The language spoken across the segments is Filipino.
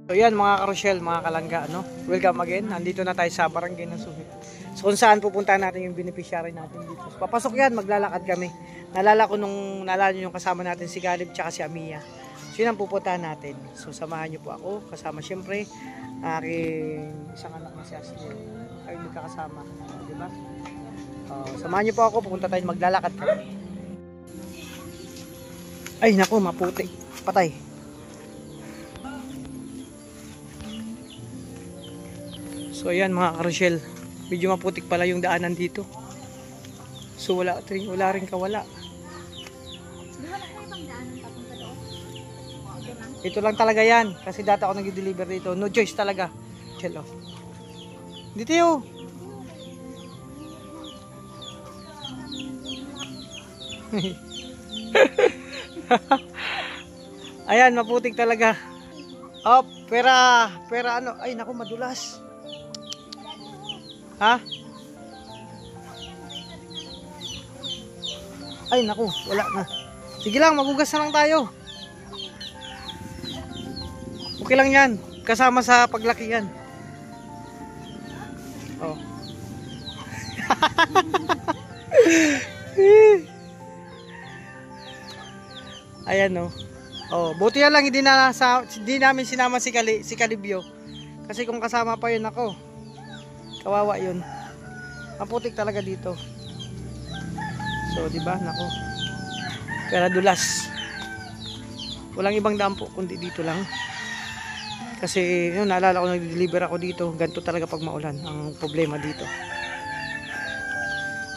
So yan mga karosyel, mga kalangga, no? Welcome again. Nandito na tayo sa Barangay ng Suhit. So kung saan pupunta natin yung beneficiary natin dito. So, papasok yan, maglalakad kami. Naalala nyo yung kasama natin si Galib tsaka si Amia. So yun ang pupuntahan natin. So samahan nyo po ako. Kasama syempre aking isang anak na si Ashley. Kayo magkakasama. Diba? Samahan nyo po ako. Pupunta tayo, maglalakad kami. Ay naku, maputik. Patay. So ayan mga karosyel, medyo maputik pala yung daanan dito. So wala rin kawala. Ito lang talaga yan, kasi dati ako nag-deliver dito. No choice talaga. Chelo. Dito yun. Ayan, maputik talaga. Oh, pera ano? Ay naku, madulas. Ha? Ay naku, wala na. Sige lang, magugas na lang tayo. Okay lang yan, kasama sa paglaki yan. Oh. Ayan no. Oh, buti yan lang hindi namin sinama si Calibio. Kasi kung kasama pa yun ako, kawawa yun. Maputik talaga dito. So, di ba? Nako. Pero dulas. Walang ibang daan po kundi dito lang. Kasi yun, naalala ko nag-deliver ako dito. Ganito talaga pag maulan ang problema dito.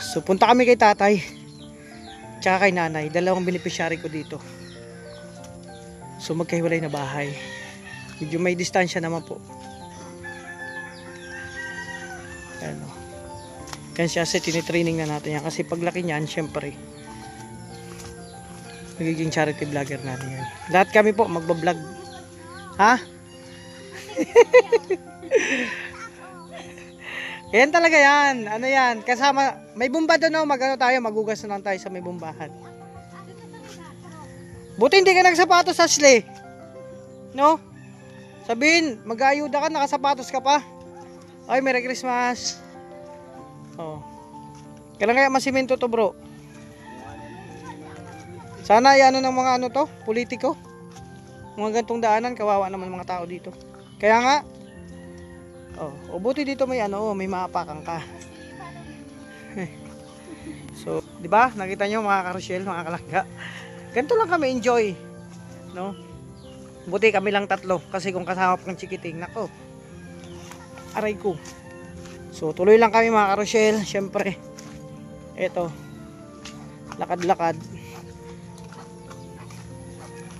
So, punta kami kay tatay. Tsaka kay nanay. Dalawang beneficiary ko dito. So, magkahiwalay na bahay. Medyo may distansya naman po. Ano. Kaya siya kasi tinitraining na natin yan. Kasi paglaki niyan, syempre, magiging charity vlogger natin yan. Lahat kami po magbablog. Ha? Yan talaga yan. Ano yan? Kasama, may bumba doon, no? Mag-ano tayo, magugas na lang tayo sa may bumbahan. Buti hindi ka nagsapatos, Ashley. No? Sabihin, mag-aayuda ka, nakasapatos ka pa. Ay, Merry Christmas. Oh. Kailan kaya masimento to, bro? Sana ano ng mga ano to, politiko. Mga gantong daanan, kawawa naman mga tao dito. Kaya nga, oh, buti dito may ano, may maapakan ka. So, di ba? Nakita nyo mga karosyel, mga kalangga. Ganito lang kami enjoy, no? Buti kami lang tatlo kasi kung kasama pang chikiting, nako. Aray ko. So tuloy lang kami mga karosyel. Syempre eto, lakad-lakad.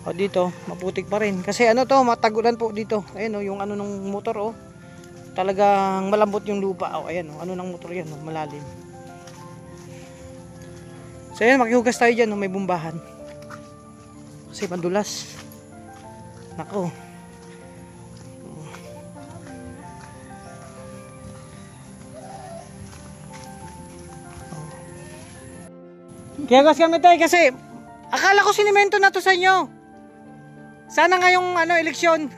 O dito maputik pa rin kasi ano to, matagulan po dito. Ayan o, yung ano ng motor o, talagang malambot yung lupa o. Ayan o, ano ng motor yan o, malalim. So ayan, makihugas tayo dyan o, may bumbahan kasi madulas. Nako. Kiyagas kami tayo kasi akala ko sinimento na to sa inyo. Sana ngayong ano, eleksyon.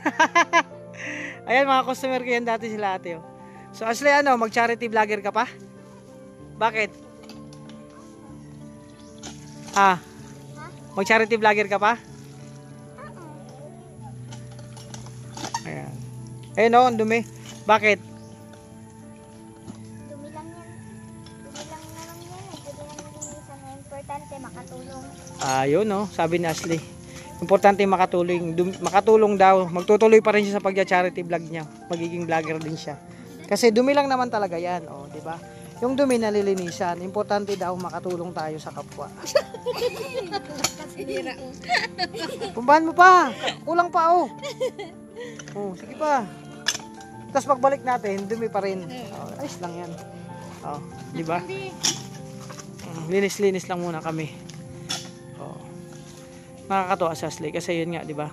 Ayan mga customer ko yan, dati sila ate. Oh. So Ashley, ano, mag charity vlogger ka pa? Bakit? Ah, mag charity vlogger ka pa? Ayan. Ayun o, ang dumi. Bakit? Makatulong. Ayun no, sabi ni Ashley. Importante makatulong daw. Magtutuloy pa rin siya sa pagja-charity vlog niya. Magiging vlogger din siya. Kasi dumi lang naman talaga 'yan, oh, 'di ba? Yung dumi nalilinisan. Importante daw makatulong tayo sa kapwa. Pumbahan mo pa. Kulang pa oh. Oh, sige pa. Tapos pagbalik natin, dumi pa rin. Oh, ayos lang 'yan. Oh, 'di ba? Linis-linis lang muna kami. Oh. Nakakatuwa si Ashley kasi yun nga, 'di ba?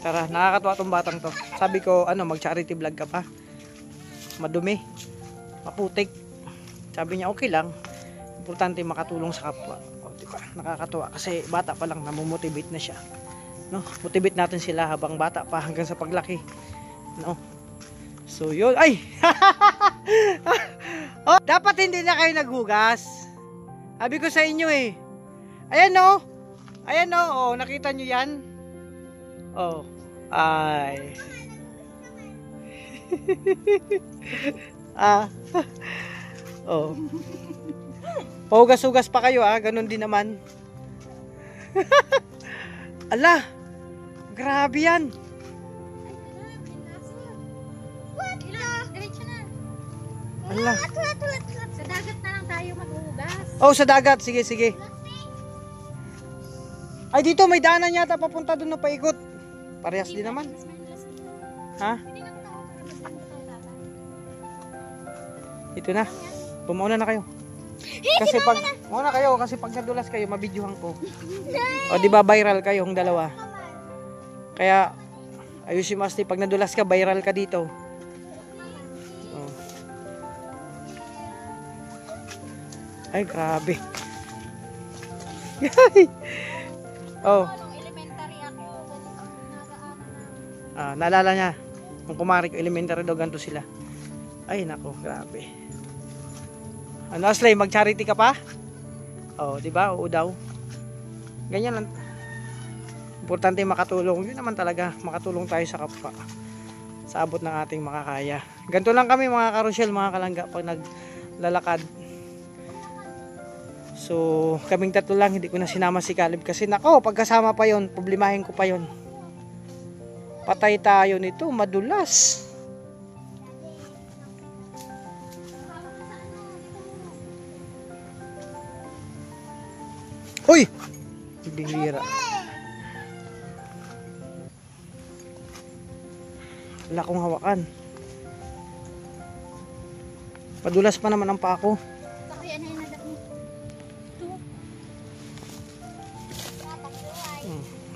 Tara, nakakatuwa tong batang to. Sabi ko, ano, mag-charity vlog ka pa. Madumi. Maputik. Sabi niya, okay lang. Importante makatulong sa kapwa. O, 'di ba? Nakakatuwa kasi bata pa lang namomotivate na siya. No, motivate natin sila habang bata pa hanggang sa paglaki. No. So yun, ay. Oh, dapat hindi na kayo naghugas. Sabi ko sa inyo eh. Ayan no. Ayan no, oh, nakita nyo yan? Oh, ay. Ah. Oh. Pahugas-hugas pa kayo ganun din naman. Ala. Grabe yan. Diretso na. Ala. Sa dagat na lang tayo maghuhugas. Oh, sa dagat. Sige, sige. Ay, dito may daanan yata papunta doon na paikot. Parehas din naman. Ha? Ito na. Pumauna na kayo. Kasi pag mauna kayo kasi pag nadulas kayo, mabidyohan ko. O di ba viral kayong dalawa? Kaya ayusin mo pag nadulas ka, viral ka dito. Oh. Ay, grabe. Oh. Elementary ako. Naalala niya. Kung kumari ko elementary daw ganito sila. Ay, nako, grabe. Ano, Aslay, mag-charity ka pa? Oh, di ba? Oo daw. Ganyan lang. Importante makatulong. Yun naman talaga, makatulong tayo sa kapwa. Sa abot ng ating makakaya. Ganito lang kami mga karusyel, mga kalangga pag naglalakad. So, kaming tatlo lang, hindi ko na sinama si Caleb kasi nako, pagkasama pa yon, problemahin ko pa yon. Patay tayo nito, madulas. Uy! Bihira. Wala akong hawakan. Padulas pa naman ang pako. Yan na yung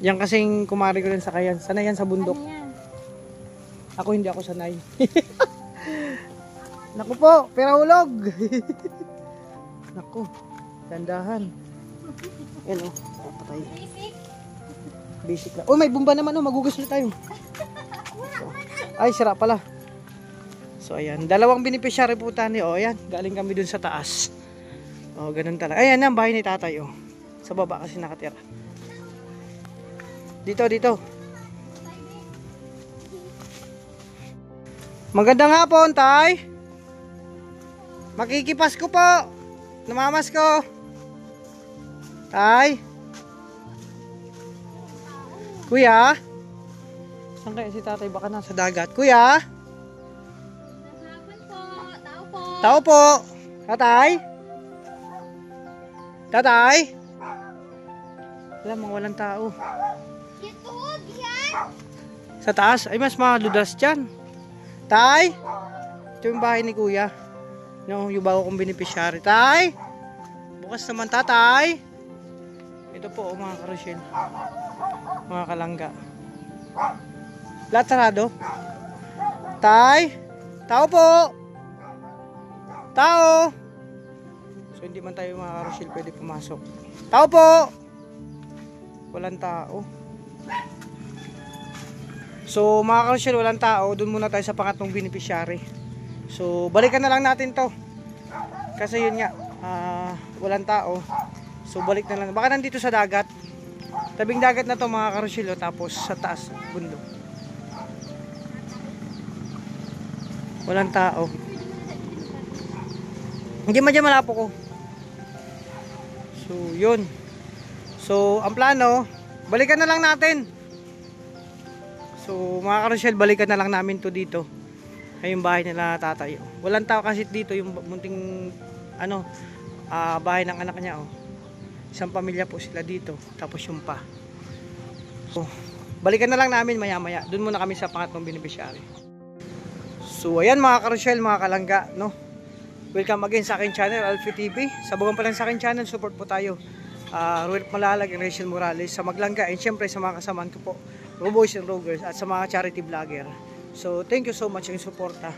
Yan kasing kumari ko rin sa kayan. Sanay yan sa bundok. Ano yan? Ako hindi ako sanay. Naku po, pirahulog. Naku, dandahan. Yan patay. Basic. Basic lang. Oh, may bumba naman magugas na tayo. Ay, sira pala. So, ayan. Dalawang beneficiary po tayo. Ayan. Galing kami dun sa taas. Ganun talaga. Ayan ang bahay ni tatay. Sa baba kasi nakatira. Dito. Magandang hapon, tay. Makikipas ko po. Namamas ko. Tay. Kuya. Saan kaya si tatay? Baka nasa dagat. Kuya. Hapon po. Tao po. Tao po. Tatay. Tatay. Wala, mga walang tao. Yatog yan. Sa taas, ay mas maludas dyan. Tay. Ito yung bahay ni kuya. Yung bago kong beneficiary. Tay. Bukas naman tatay. Ito po mga karusyel. Mga kalangga. Lahat sarado. Tay. Tao po. Tao. So hindi man tayo mga karusyel pwede pumasok. Tao po. Walang tao. So mga karusyel, walang tao. Doon muna tayo sa pangatlong beneficiary. So balikan na lang natin to. Kasi yun nga, walang tao. So balik na lang. Baka nandito sa dagat. Tabing dagat na to mga karusyel. Tapos sa taas, bundok. Walang tao. Hindi madyan malapo ko. So yun. So ang plano, balikan na lang natin. So mga karusyel, balikan na lang namin to dito. Ay yung bahay nila tatay. Walang tao kasi dito, yung munting bahay ng anak niya. Isang pamilya po sila dito. Tapos yung pa. So balikan na lang namin maya maya. Doon muna kami sa pangatlong beneficiary. So ayan mga karusyel, mga kalangga, no? Welcome again sa aking channel, Alfie TV. Sabagan pa lang sa aking channel, support po tayo. Ruel Malalag and Rachel Morales sa Maglangga, and syempre sa mga kasamaan ko po, Roboys and Rogers, at sa mga charity vlogger. So thank you so much yung suporta.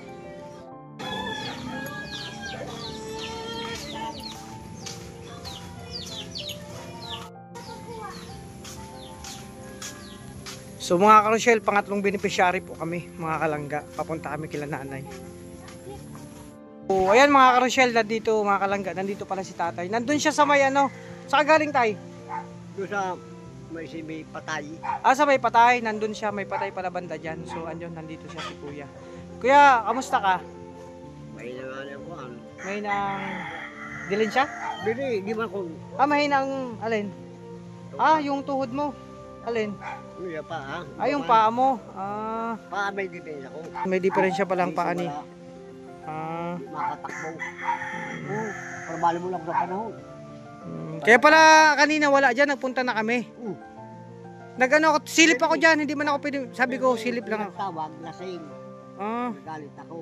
So mga karosyel, pangatlong beneficiary po kami, mga kalangga. Papunta kami kila nanay. So ayan mga karosyel, nandito mga kalangga, nandito pala si tatay. Nandun siya sa may ano, saan galing tay? Doon sa may patay. Ah, sa may patay, nandun siya, may patay pala banda dyan. So andyan, nandito siya si kuya. Kuya, kamusta ka? May nangalan ko ano. May nang dilin siya? Bili, di ba kung Ah, may nang alin? Ah, yung tuhod mo. Alin? Kuya pa ha? Ah, yung paa mo. Ah, Pa may depensa ko. may diferensya palang Dito paa ni. wala, Ah, di makatakbo. Oo, parabali mo lang sa panahon. Kaya pala kanina wala dyan, nagpunta na kami. Nagano ako, silip ako dyan, hindi man ako pwede, sabi ko silip lang ako. Tawag, lasing. Ah, Nagalit ako.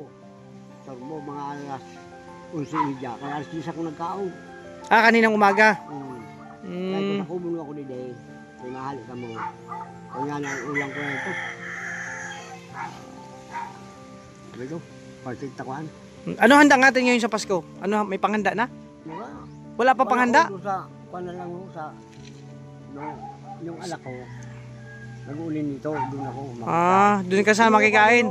Sorbo, mga alas 11:30. Kaya alas 10 ako nagkaon. ah kaninang umaga. Kaya Mm. kung nakubuno ako ni Day, may mahal ka mo. Kung nga ang ulang ko na ito. Sabi ko, partit takuan. Ano handa natin ngayon sa Pasko? Ano, may panghanda na? Diba? Wala pa panghanda? Wala ako sa, wala lang ako sa, yung anak ko, nag-ulin nito, doon ako. Ah, doon ka sa makikain.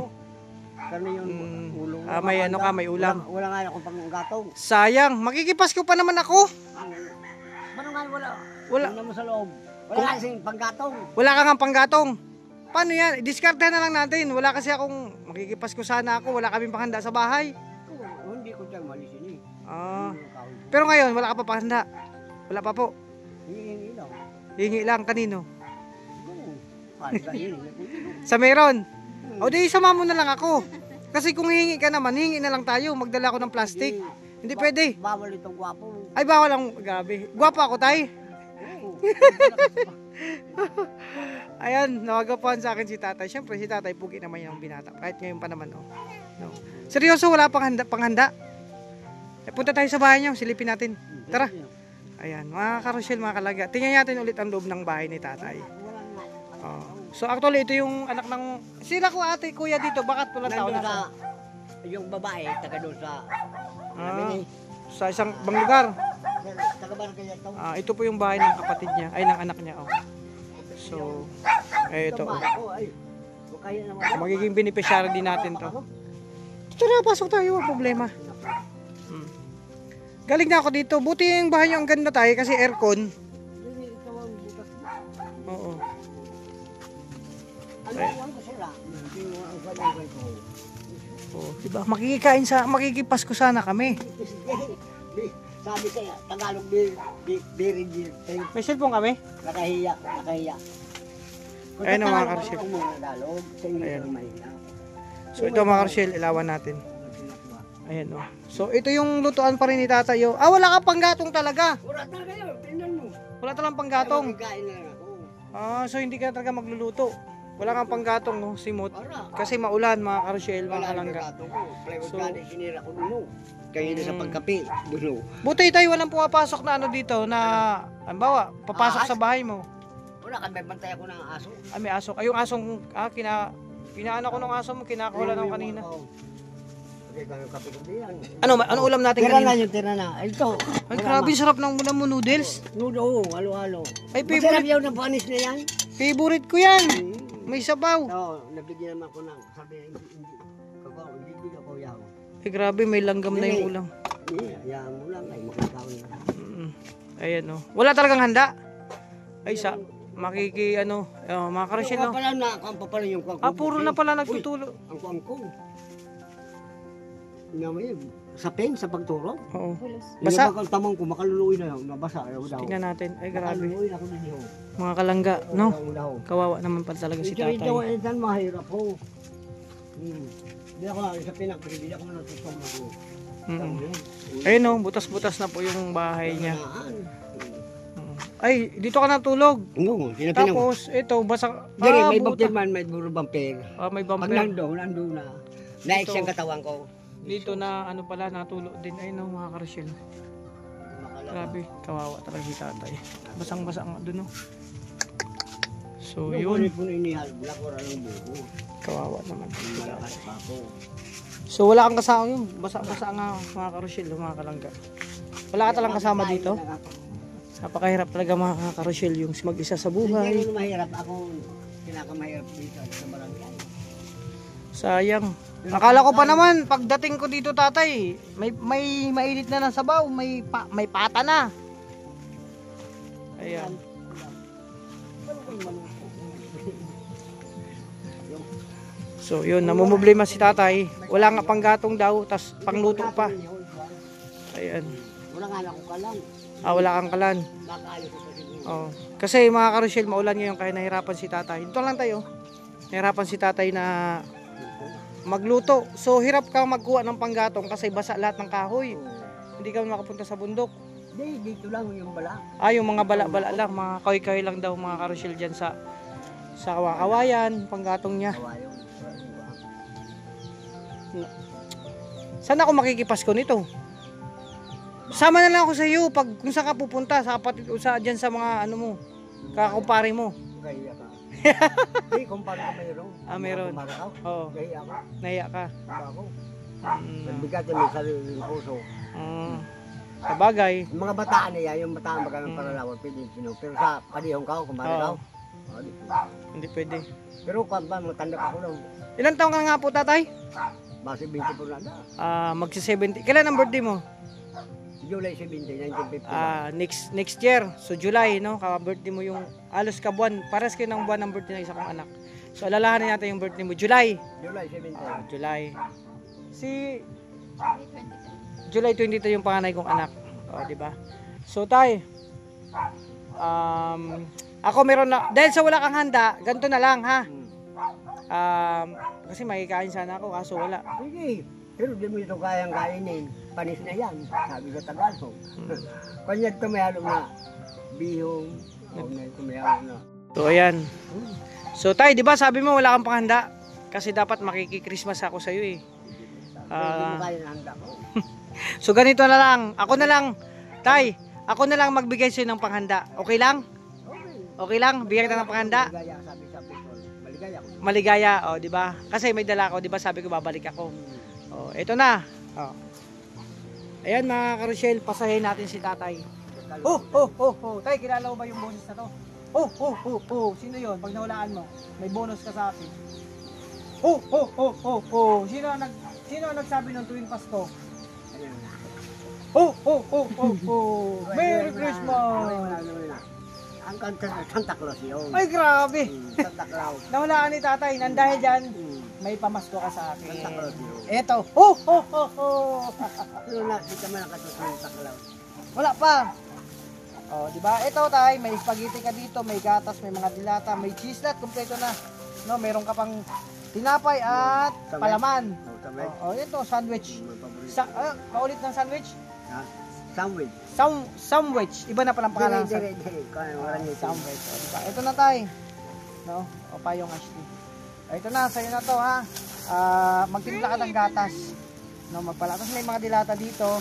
Karne yung ulo. Ah, may ano ka, may ulam. Wala nga ako pang gatong. Sayang, makikipasko pa naman ako. Ano nga wala? Wala. Wala naman sa loob. Wala kasing panggatong. Wala ka nga panggatong. Paano yan? I-discard na lang natin. Wala kasi akong, makikipasko sana ako. Wala kaming panghanda sa bahay. Hindi ko dyan malisin eh. Ah, pero ngayon, wala ka pa panghanda. Wala pa po. Hihingi lang. Hingi lang, kanino? Oo. Kahit kainin. Sa meron. O di, sama mo na lang ako. Kasi kung hihingi ka naman, hihingi na lang tayo. Magdala ako ng plastic. Hindi pwede. Bawal itong gwapo. Ay, bawal lang. Gabi. Gwapo ako, tay. Oo. Ayan, nawagapuan sa akin si tatay. Siyempre, si tatay, pugi naman yung binata. Kahit ngayon pa naman, oh. No. Seryoso, wala panghanda. Punta tayo sa bahay niyo, silipin natin. Tara. Ayan, mga karosyel, mga kalaga. Tingnan natin ulit ang loob ng bahay ni tatay. Oh. So, actually, ito yung anak ng... Sila ko ate, kuya dito. Bakit pula tao Nandun na? sa, yung babae, taga doon sa, Ah, sa isang bang lugar. taga barangay yan to. Ah, ito po yung bahay ng kapatid niya. Ay, ng anak niya, oh. So, ito, oh. Ay, kaya naman. Magiging beneficiary din natin to. Tara, pasok tayo, walang problema. Galing na ako dito. Buti yung bahay nyo ang ganda tayo kasi aircon. Oo. Ano yan ko sila? Oh, diba? Makikipasko sana kami. Sabi kaya, Tagalog birin. May cellphone kami? Nakahiya. Ayun ang mga karosyel. Tagalog, sa inyo Ayan. ang mahina. So ito mga karosyel, ilawan natin. Ayan oh. So ito yung lutuan pa rin ni tatay. Oh. Ah, wala ka panggatong talaga. Wala talaga yun, tingnan mo. Wala talang panggatong. Kain na lang ako. Ah, so hindi ka talaga magluluto. Wala kang panggatong, oh, simot. Wala. Kasi maulan mga karosyel, mga Wala kalangga. gato ko. Plywood So- gani, sinira ko dulo. Kaya na sa pagkape, dulo. Buti tayo walang pumapasok na ano dito na, halimbawa, papasok sa bahay mo. Wala kami, bantay ako ng aso. Ah, may aso. Ay, yung asong, kinaano ko ng aso mo, kinakahulan ako kanina. Okay, kaya kape ko diyan. Ano ulam natin Tira na kanina? yun, tira na. Ito. Ay, grabe, sarap ng ulam mo, noodles. Nudo, halo-halo. Ay, Masarap favorite, yun ng panis na yan. favorite ko yan. May sabaw. So, nabigyan naman ko ng sabi, hindi ako yaw. Ay, grabe, may langgam na yung ulam. Yaw mo lang, ay makakaon na. Ayan, oh. Wala talagang handa. Ay, mga karosyel, Kung oh. pala na, kung pa pala yung kwangko. Ah, puro na pala nagtutulo. Ang kwangko. Naman yun, sa pen, sa pagturo. Oo. Basa? Basa. Yung tamang ko, makaluluoy na yun, nabasa. Ayaw daw. Tingnan natin. Ay, grabe. Makaluluoy na ako din yun. Mga kalangga, no? Daw. Kawawa naman pala talaga si Ito, tatay. ito, mahirap ho. Hindi ako, sa pinakbili ako ng tutong ako. Ayun, oh. Butas-butas na po yung bahay niya. Ay, dito ka natulog. Oo, pinapinang. Tapos, ito, basa. Dari, may buta. bumper man, may buro bumper. Ah, may Pag bumper. nandun na. Naik Ito. siyang katawan ko. Dito na, ano pala, natulog din. Ayun, oh, mga karosyel. Grabe, kawawa talaga si tatay. Basang-basa nga dun, oh. So, yun. Yun. Puno inihal, lakora ng buko. Kawawa naman. Malakas pa ako. So, wala kang kasama yun. Basa-basa nga, mga karosyel, mga kalangga. Wala ka talang kasama dito. Napakahirap talaga mga karosyel yung mag-isa sa Hindi buhay. ako mahirap ako. Pinakamahirap dito sa barangay. Sayang. Akala ko pa naman pagdating ko dito tatay, may mainit na ng sabaw, may pata na. Ayan. So yun, namumblema si tatay. Wala nga panggatong daw, tas pangluto pa. Ayan. Wala nga ako kalang. Wala kang kalan. Nakaayo ko kasi. Oh. Kasi mga karusyel, maulan ngayon kaya nahirapan si tatay. Dito lang tayo. Nahirapan si tatay na magluto. So hirap kang magkuha ng panggatong kasi basa lahat ng kahoy. Hindi ka makapunta sa bundok. Hindi, dito lang yung bala. Yung mga bala-bala lang, mga kahoy-kahoy lang daw mga karusyel dyan sa kawayan, panggatong niya. Kawayo. Saan ako makikipasko nito? Sama na lang ako sa iyo pag kung saan ka pupunta sa kapatid o sa diyan sa mga ano mo, kakumpare mo. Gaya ka. Hindi, kumpara ka mayroon. Meron. Oo. Gaya ka. Nahiya ka. Ako. Mm. Nagbigat yung may sarili ng puso. Sabagay. Yung mga bataan niya, yung bataan baga ng paralawan, pwede sino. Pero sa padihong ka, kumpara ka. Hindi pwede. Pero kung ba, matanda ka ko lang. Ilan taong ka nga po tatay? Base 20 po na. Magsi-70. Kailan ang birthday mo? July 17, 1950. Next year. So July, no? Ka-birthday mo yung alos ka buwan. Pares kayo ng buwan ng birthday ng isa kong anak. So alalahanin natin yung birthday mo. July. July 17. July. Si July 22 yung panganay kong anak. Di ba? So tay, ako meron na, dahil sa wala kang handa, ganito na lang ha. Kasi makikain sana ako, kaso wala. Sige, pero di mo ito kayang kainin. Panis na yan, sabi sa Tagalog. Kanya tumihalo na bihong, na tumihalo na. So ayan. So tay, di ba sabi mo wala kang panghanda? Kasi dapat makiki-Christmas ako sa iyo eh. Hindi mo kaya na handa ko. So ganito na lang, ako na lang, tay, ako na lang magbigay sa'yo ng panghanda. Okay lang? Okay lang? Bigyan kita ng panghanda? Maligaya, sabi sa people. Maligaya ko. Maligaya, di ba? Kasi may dala ako, di ba? Sabi ko babalik ako. Ito na. Ayan mga karusyel, pasahin natin si tatay. Tay, kilala mo ba yung bonus na to? Sino yon? Pag nawalaan mo, may bonus ka sa akin. Sino ang nagsabi ng tuwing Pasko? Merry Christmas! Ang kanta Santa Claus yun. Ay grabe! Santa Claus. Nawalaan ni tatay, nang dahil dyan, may pamasko ka sa akin. Santa Claus yun. Eto, Pero nakita mo nakatuto yung Santa Claus. wala pa. Di ba? Ito tay, may spaghetti ka dito, may gatas, may mga dilata, may cheese lahat, kumpleto na. No, meron ka pang tinapay at palaman. Ito, sandwich. Paulit ng sandwich? Sandwich. Sandwich. Iba na palang pangalan. Sandwich. Diba? Ito na tay. No? O pa yung Ashley. Ito na, sa'yo na to ha. Magtimpla ka ng gatas. No, magpalatas may mga dilata dito.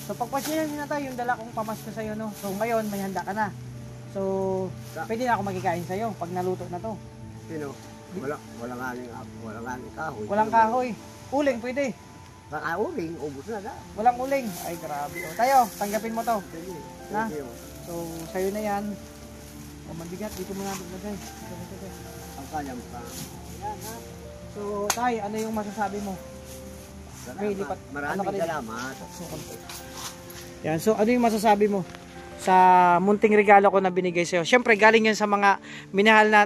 So pagpasyahan na tayo yung dala kong pamasko sa'yo, no? So ngayon may handa ka na. So pwede na ako magkikain sa'yo pag naluto na to. Sino? Walang kahoy. Walang kahoy. Uling pwede. Baka uling, ubos na na. Walang uling. Ay grabe. Tayo, tanggapin mo to. Na? So sa'yo na yan. Mabigat, dito mo na maglagay. Ang kanyang pa. So tay, ano yung masasabi mo? Maraming salamat. Yan, so ano yung masasabi mo sa munting regalo ko na binigay sa'yo? Siyempre galing yan sa mga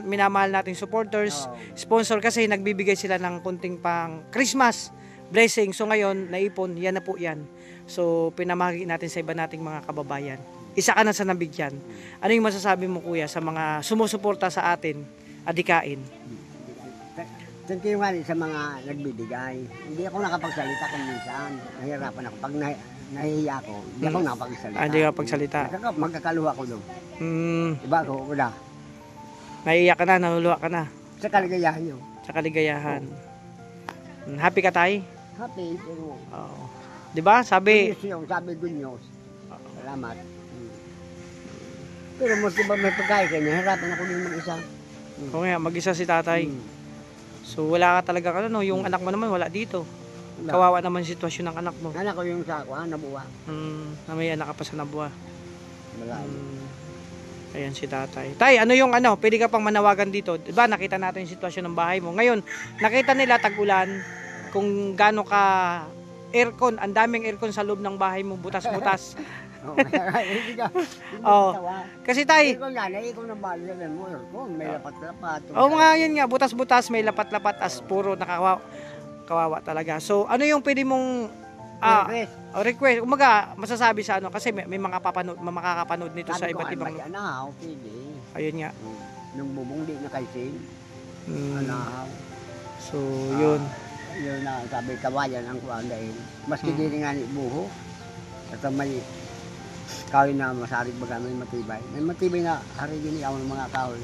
minamahal nating supporters, sponsor kasi nagbibigay sila ng kunting pang Christmas blessing. So ngayon, naipon, yan na po yan. So pinamahagi natin sa iba nating mga kababayan. Isa ka na sa nabigyan. Ano yung masasabi mo kuya sa mga sumusuporta sa atin, adikain? Thank you nga sa mga nagbibigay. Hindi ako nakapagsalita kung minsan. Nahihirapan ako. Pag nahihiya ako, hindi ako nakapagsalita. Hindi ka pagsalita. Magkakaluha ko doon. Diba ako? Wala. Naiiyak ka na, naluluha ka na. Sa kaligayahan nyo. Sa kaligayahan. Happy ka tay? Happy, pero... Oo. Diba? Sabi... Sabi good news. Salamat. Pero mas diba may pagkain kanya, hirapan ako din mag-isa. Oo nga, mag-isa si tatay. So wala ka talaga ano, yung anak mo naman wala dito. Kawawa naman sitwasyon ng anak mo. Anak ko yung sa ako, Nabuwa. Na may anak ka pa sa Nabuwa. Malayo. Ayan si tatay. Tay, ano yung ano, pwede ka pang manawagan dito. Diba, nakita natin yung sitwasyon ng bahay mo. Ngayon, nakita nila tag-ulan, kung gaano ka aircon, ang daming aircon sa loob ng bahay mo, butas-butas. Oo, hindi ka. Oo. Kasi tay, Ikaw na, ikaw na bali na mo. May lapat-lapat. nga yun nga, butas-butas, may lapat-lapat, as puro kawawa talaga. So, ano yung pwede mong request? Umaga, masasabi sa ano, kasi may mga makakapanood nito sa iba't ibang... Anahaw, pwede. Ayun nga. Nung bubong di na kay Sin. Mm. Anahaw. So, yun. Yun na, sabi kawayan ang kuwan dahil. Maski di nga ni buho. At may kahoy na masarig baga may matibay. May matibay na hari din ang mga kahoy.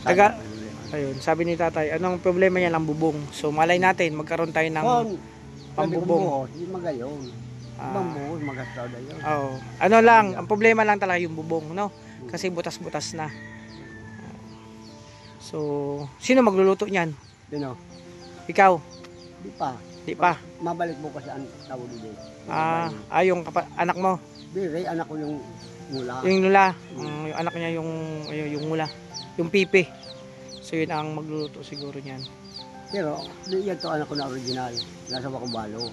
Taga- Ayun, sabi ni tatay, anong problema niya lang bubong. So, malay natin, magkaroon tayo ng pambubong. Hindi magayon. Ibang buhos, magastaw na yun. Oo. Ano lang, ang problema lang talaga yung bubong, no? Kasi butas-butas na. So, sino magluluto niyan? Sino? Ikaw? Di pa. Di pa? Mabalik bukas ang tawag din. Yung anak mo? Di, Ray, anak ko yung mula. Yung lula. Yung anak niya yung mula. Yung pipi. So, yun ang magluluto siguro niyan. Pero, yan to anak ko na original. Nasa Wakubalo.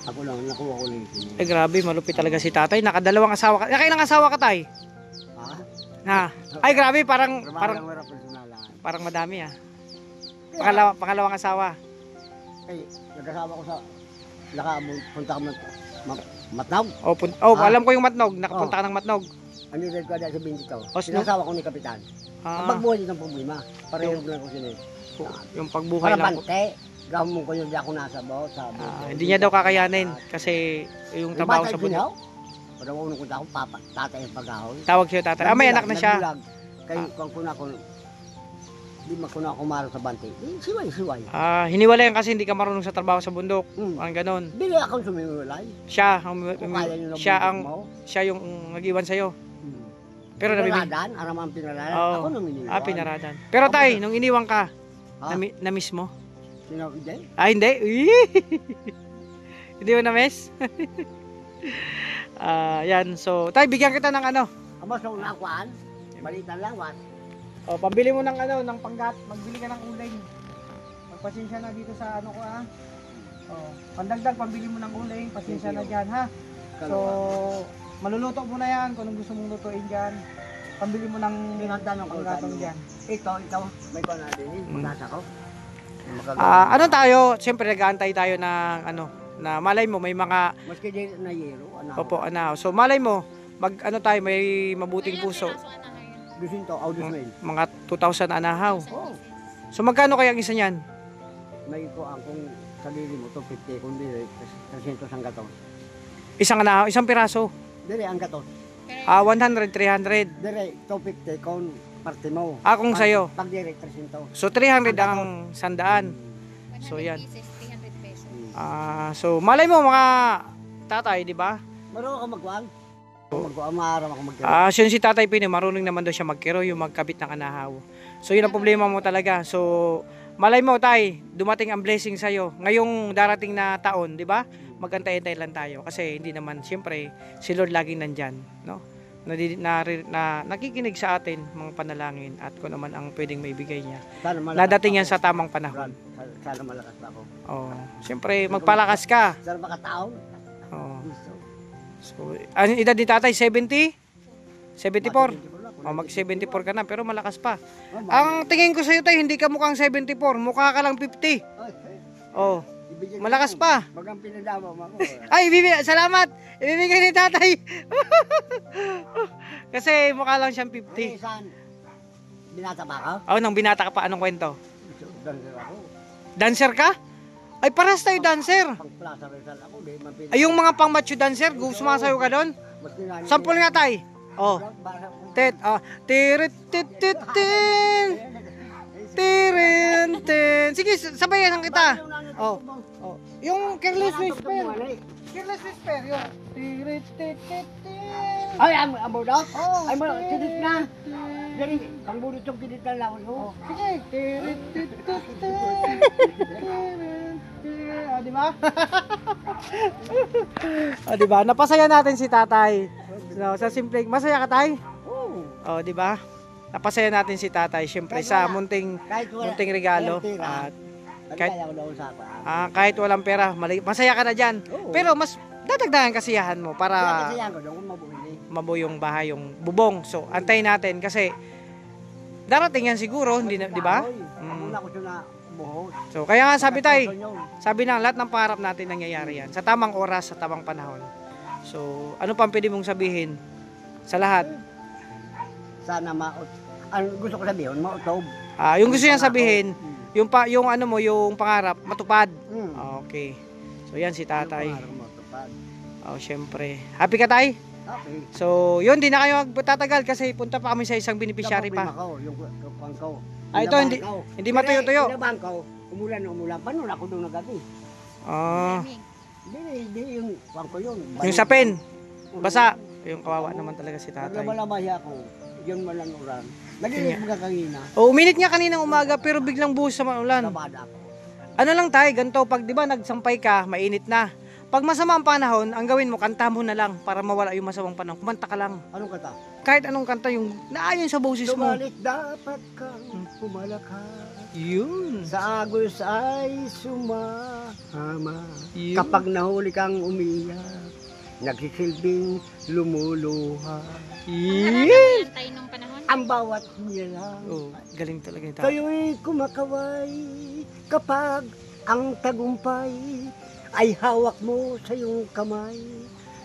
Ako lang, nakuha ko lang yung Grabe, malupit talaga si tatay. Nakadalawang asawa ka. Nakailang asawa ka, tay? Ha? Ay, grabe, parang madami pangalawang asawa. Ay, nag-asawa ko sa punta ko Matnog. Alam ko yung Matnog. Nakapunta ka ng Matnog. Ano yung ko dahil sa binti to? Osno? Sinasawa ko ni Kapitan. Ang pagbuhay din ang problema. Pareho lang ko sila. Yung pagbuhay Para lang. bante, gawin mo ko yung di ako nasa bawat sa Hindi niya daw kakayanin kasi yung trabaho sa bundok. Para unong ko ako tatay ang pagkahoy. Tawag siya tatay. May anak na siya. Kaya kung kuna ko di makuna ako maro sa bante. Siway. Hiniwalayan kasi hindi ka marunong sa trabaho sa bundok. Ang ganon. Dili ako sumiwalay. Siya yung nag-iwan sa'yo. Pero pinaradan, araman pinaradan. Ako nang iniwan. Pinaradan. Pero tay, nung iniwan ka, na-miss mo? Sino, hindi? Hindi? Hindi mo na-miss? Yan, so, tay, bigyan kita ng ano. Aba, so nakuan, balita lang, what? Pambili mo ng ano, ng panggat, magbili ka ng uling. Magpasensya na dito sa ano ko pandagdag, pambili mo ng uling, pasensya na dyan ha. So, maluluto mo na yan kung anong gusto mong lutuin dyan. Pambili mo ng panggatong dyan. Ikaw, may ko na din, magkasa ko. Ano tayo, siyempre nag-aantay tayo ng ano, na malay mo may mga maski di na yero, So malay mo, tayo may mabuting puso. Dusinto, Mga 2,000 anahaw. So magkano kaya ang isa niyan? May ko kung sarili mo 250 kung di 300 ang gatos. Isang anahaw, isang piraso. Dire ang gatos. 100, 300. Dire 250 kung parte mo. Kung sa'yo. Pag dire 300. So 300 ang 100. So yan. 300 pesos. So malay mo mga tatay, di ba? Marunong ka magkuhan? Maaram ako magkiro. Yun si Tatay Pino, marunong naman daw siya magkiro, yung magkabit ng anahaw. So yun ang problema mo talaga. So malay mo tay, dumating ang blessing sa'yo. Ngayong darating na taon, di ba? Magantay-antay lang tayo. Kasi hindi naman, siyempre, si Lord laging nandyan. No? Nakikinig sa atin, mga panalangin, at kung naman ang pwedeng maibigay niya. Nadating yan sa tamang panahon. Sana malakas ako. Siyempre, magpalakas ka. Sana makataon. So, ang edad ni tatay, 70? 74? Mag-74 ka na, pero malakas pa. Ang tingin ko sa'yo tayo, hindi ka mukhang 74, mukha ka lang 50. Malakas pa. Bagang pinadama mo ako. Ay, salamat! Ibibigay ni tatay. Kasi mukha lang siyang 50. Binata ba ka? Nang binata ka pa, anong kwento? Dancer ako. Dancer ka? Ay, paras tayo dancer. Pang-plaza Rizal ako. Ay, yung mga pang-macho dancer, sumasayo ka doon? Sample nga tay. Sige, sabayan kita. Yung Careless Whisper. Careless Whisper, yung ay, amo daw? Ay, mo, kidit na. Dari, pang budot yung kidit na lawan mo. Sige. Diba? Diba? Napasaya natin si tatay. So, sa simple, masaya ka tay? Oh, di ba? Napasaya natin si tatay, syempre, sa munting regalo. At kahit- Nagkaya ko doon sa paan. kahit walang pera, masaya ka na dyan. Oo. Pero mas dadagdagan kasiyahan mo Kaya para kasi yan ko doon kung mabuhili. mabuo yung bahay, yung bubong. So, antayin natin kasi darating yan siguro, hindi na, di ba? Una ko siya na buhos. So, kaya nga sabi tayo, Gusto nyo. sabi na lahat ng pangarap natin nangyayari yan. Sa tamang oras, sa tamang panahon. So, ano pang pwede mong sabihin sa lahat? Sana gusto ko sabihin, mautob. Yung gusto niyang sabihin, yung ano mo, yung pangarap, matupad. Okay. So, yan si tatay. Oh, syempre. Happy ka, tay? Okay. So, yun, di na kayo magtatagal kasi punta pa kami sa isang beneficiary pa. Yung pangko. Ito, hindi matuyo-tuyo. Inabahan ko, umulan na umulan. Paano ako doon nagabi? Ah, Hindi yung pangko yun. yung sapin, basa. Yung kawawa naman talaga si tatay. Naglabalabay ako. Yun malanuran. Nalilig mga kanina. Oh, uminit nga kaninang umaga pero biglang buhos sa ulan. Sabada ako. Ano lang tayo, ganito, pag di ba nagsampay ka, mainit na. Pag masama ang panahon, ang gawin mo, kanta mo na lang para mawala yung masamang panahon. Kumanta ka lang. Anong kata? Kahit anong kanta, yung naayon sa boses mo. Sumalit dapat kang pumalakas. Yun. Sa agos ay sumama. Yun. Kapag nahuli kang umiyak, nagsisilbing lumuluha. Yun. Antay nung panahon. Ang bawat nilalang. Oh, galing talaga yung tatay. Kayo'y kumakaway kapag ang tagumpay ay hawak mo sa iyong kamay.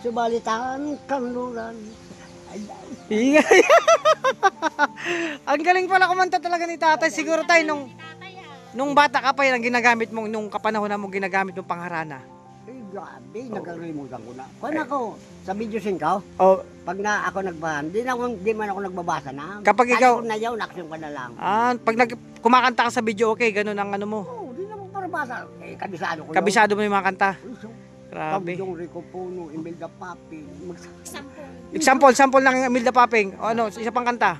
Subalitan kanluran. Ingay. Ang galing pala kumanta talaga ni tatay. Siguro tayo nung bata ka pa yan ang ginagamit mo, nung kapanahon na mo ginagamit ng pangharana. Grabe, nagkalimutan ko na. Kung ako, sa video ko, Oh, pag na ako nagbahan, di man ako nagbabasa na. Kapag ikaw- Kung nayaw, naksyon ka na lang. pag kumakanta ka sa video, okay, ganun ang ano mo. Oo, di naman para basa. Kabisado ko yun. Kabisado mo yung mga kanta. Grabe. Grabe. Yung Rico Puno, Imelda Papi. Sample ng Imelda Paping. O ano, isa pang kanta.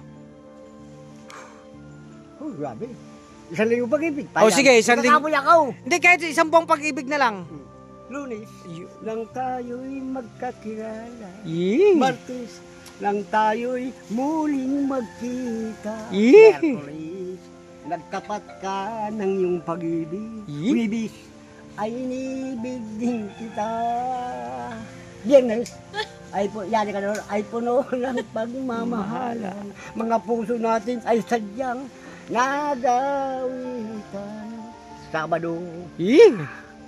Oh, grabe. Isang linggo pag-ibig. Oh, sige, isang linggo. Kakaboy ako. Hindi, kahit isang buong pag-ibig na lang. Lunes, lang tayo'y magkakilala. Yee. Martes, lang tayo'y muling magkita. Yee. Merkulis, nagtapat ka ng iyong pag-ibig. Yee. Wibis, ay inibig din kita. Biyernes, yani ka doon, ay puno ng pagmamahalan. Mga puso natin ay sadyang nagawitan. Sabado, Yee.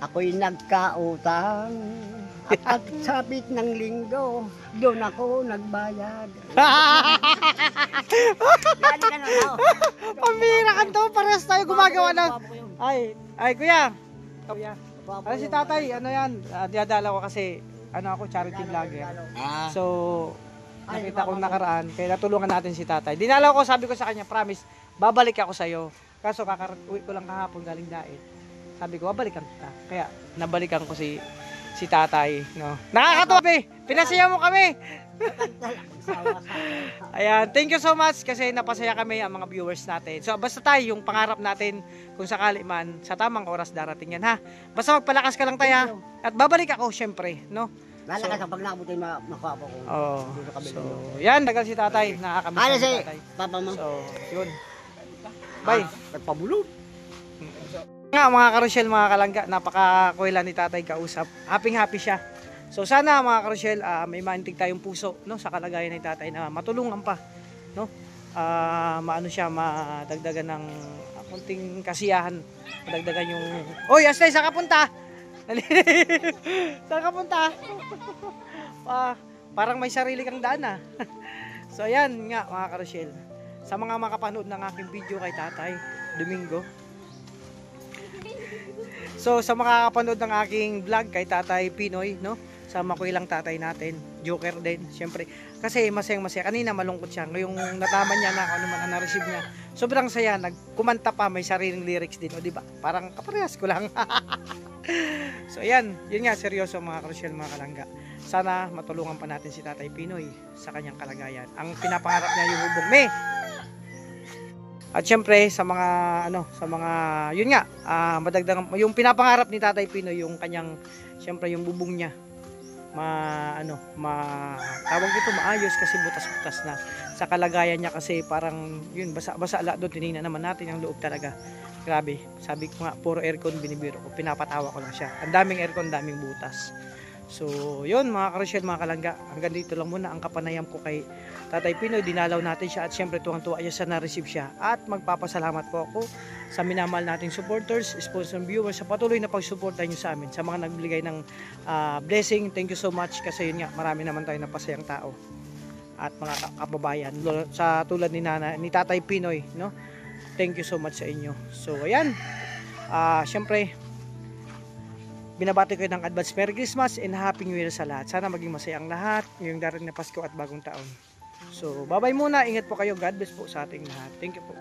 ako'y nagkautang. At pagsapit ng linggo, doon ako nagbayad. Yani ka na, no? Pambira ka to, parehas tayo gumagawa ng... Ay, kuya. Kuya. Ano si tatay, ano yan? Diadala ko kasi, ano ako, charity vlogger. So, nakita kong nakaraan, kaya natulungan natin si tatay. Dinala ko, sabi ko sa kanya, promise, babalik ako sa'yo. Kaso uwi ko lang kahapon galing dait. Sabi ko, babalikan kita. Kaya, nabalikan ko si tatay. No? Nakakatawa, be! Pinasaya mo kami! Ayan, thank you so much kasi napasaya kami ang mga viewers natin. So, basta tayo, yung pangarap natin, kung sakali man, sa tamang oras darating yan, ha? Basta magpalakas ka lang tayo, ha? At babalik ako, syempre, no? Lalakas ang pag nabutin makuha ko. Oh, so, yan, dagal si tatay. Nakakamiss Ano si si tatay. Papa mo? So, yun. Bye. Nagpabulog. Nga mga karosyel, mga kalangga, napakakuwela ni tatay kausap. Happy siya. So sana mga karosyel, may maantig tayong puso, no, sa kalagayan ni tatay na matulungan pa, no. Maano siya, madagdagan ng konting kasiyahan, madagdagan yung... Oy, Astay, saan ka punta? Saan ka punta? Parang may sarili kang daan, So ayan nga mga karosyel, sa mga makapanood ng aking video kay tatay Domingo. So sa mga kapanood ng aking vlog kay Tatay Pinoy, no? Sa makuilang tatay natin, joker din, syempre. Kasi masayang-masaya. Kanina malungkot siya. Ngayong nataman niya na ano man ang na-receive niya. Sobrang saya, nagkumanta pa, may sariling lyrics din, o di ba? Parang kaparehas ko lang. So ayan, yun nga, seryoso mga crucial, mga kalangga. Sana matulungan pa natin si Tatay Pinoy sa kanyang kalagayan. Ang pinapangarap niya yung hubog me. At syempre sa mga yun nga, madagdagan yung pinapangarap ni Tatay Pinoy, yung kanyang syempre yung bubong niya tawag dito maayos kasi butas-butas na. sa kalagayan niya kasi parang yun basa-basa la doon. Tinignan naman natin ang loob talaga. Grabe, sabi ko nga puro aircon binibiro ko, pinapatawa ko lang siya. Ang daming aircon, daming butas. So yun mga ka-Rochelle, mga kalangga, hanggang dito lang muna ang kapanayam ko kay Tatay Pinoy. Dinalaw natin siya at syempre tuwang-tuwa siya sa na-receive siya. At magpapasalamat po ako sa minamahal nating supporters, sponsor viewers sa patuloy na pagsuporta nyo sa amin, sa mga nagbigay ng blessing. Thank you so much kasi yun nga, marami naman tayo napasayang tao at mga kababayan sa tulad ni Tatay Pinoy, no? Thank you so much sa inyo. So ayan, syempre binabati ko ng advance Merry Christmas and Happy New Year sa lahat. Sana maging masaya ang lahat ngayong darating na Pasko at bagong taon. So bye bye muna, ingat po kayo, God bless po sa ating lahat. Thank you po.